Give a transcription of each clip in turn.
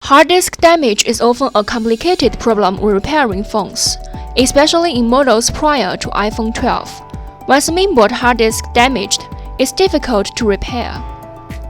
Hard disk damage is often a complicated problem when repairing phones, especially in models prior to iPhone 12. Once mainboard hard disk damaged, it's difficult to repair.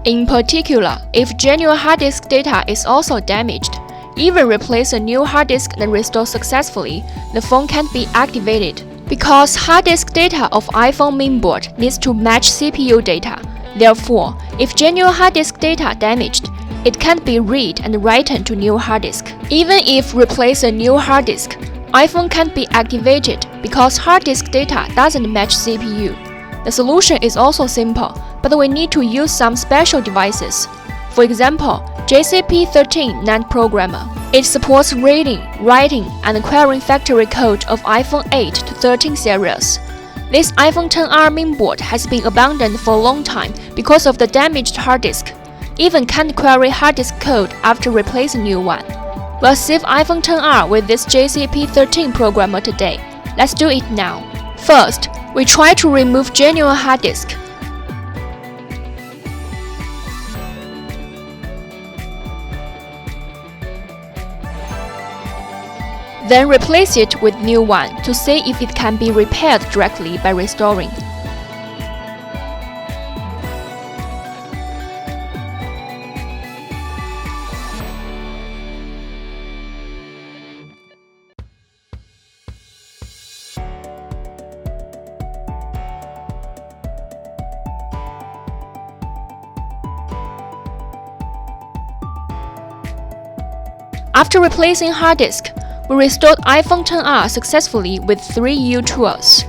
In particular, if genuine hard disk data is also damaged, even replace a new hard disk and restore successfully, the phone can't be activated. Because hard disk data of iPhone mainboard needs to match CPU data. Therefore, if genuine hard disk data damaged, it can't be read and written to new hard disk. Even if replace a new hard disk, iPhone can't be activated because hard disk data doesn't match CPU. The solution is also simple, but we need to use some special devices. For example, JCP13 NAND programmer. It supports reading, writing, and querying factory code of iPhone 8 to 13 series. This iPhone XR mainboard has been abandoned for a long time because of the damaged hard disk. Even can't query hard disk code after replacing new one. We'll save iPhone XR with this JCP13 programmer today. Let's do it now. First, we try to remove genuine hard disk. Then replace it with new one to see if it can be repaired directly by restoring. After replacing hard disk, we restored iPhone XR successfully with 3U tools.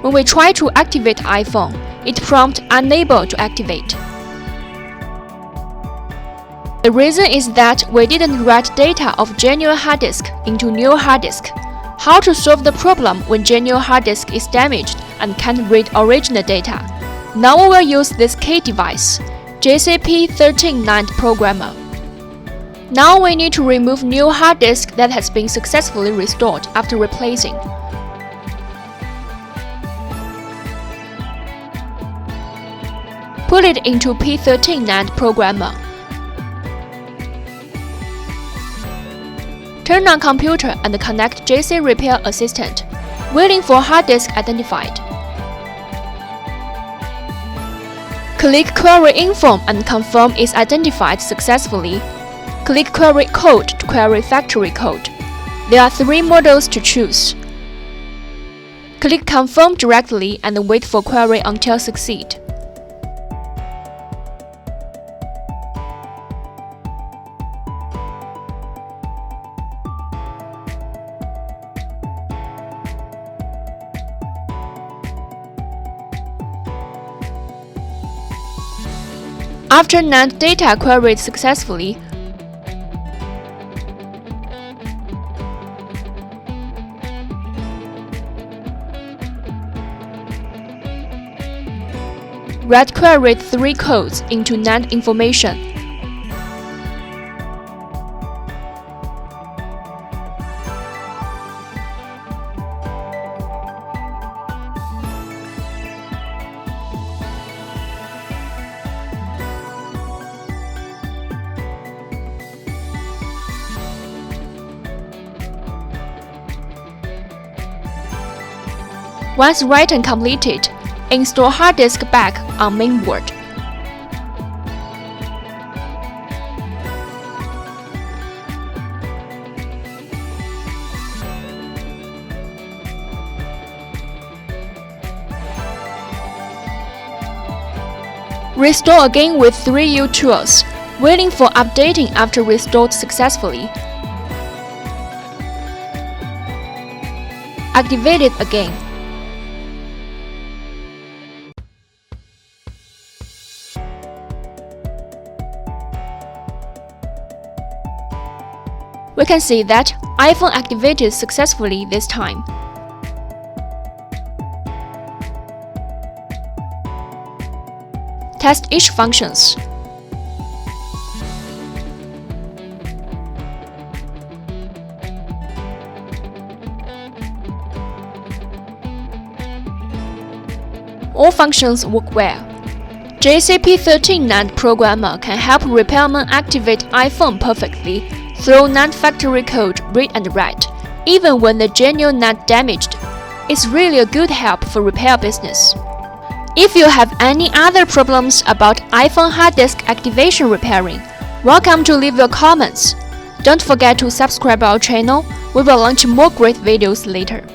When we try to activate iPhone, it prompts unable to activate. The reason is that we didn't write data of genuine hard disk into new hard disk. How to solve the problem when genuine hard disk is damaged and can't read original data? Now we will use this key device, JCP13 NAND programmer. Now we need to remove new hard disk that has been successfully restored after replacing. Put it into P13 NAND programmer. Turn on computer and connect JC Repair Assistant, waiting for hard disk identified. Click Query Info and confirm it's identified successfully. Click Query Code to query factory code. There are 3 models to choose. Click Confirm directly and wait for query until succeed. After NAND data queried successfully, write queried 3 codes into NAND information. Once write and completed, install hard disk back on mainboard. Restore again with 3U tools, waiting for updating after restored successfully. Activate it again. We can see that iPhone activated successfully this time. Test each functions. all functions work well. JCP13 NAND programmer can help repairman activate iPhone perfectly through NAND factory code read and write, even when the genuine NAND damaged. It's really a good help for repair business. If you have any other problems about iPhone hard disk activation repairing, welcome to leave your comments. Don't forget to subscribe our channel. We will launch more great videos later.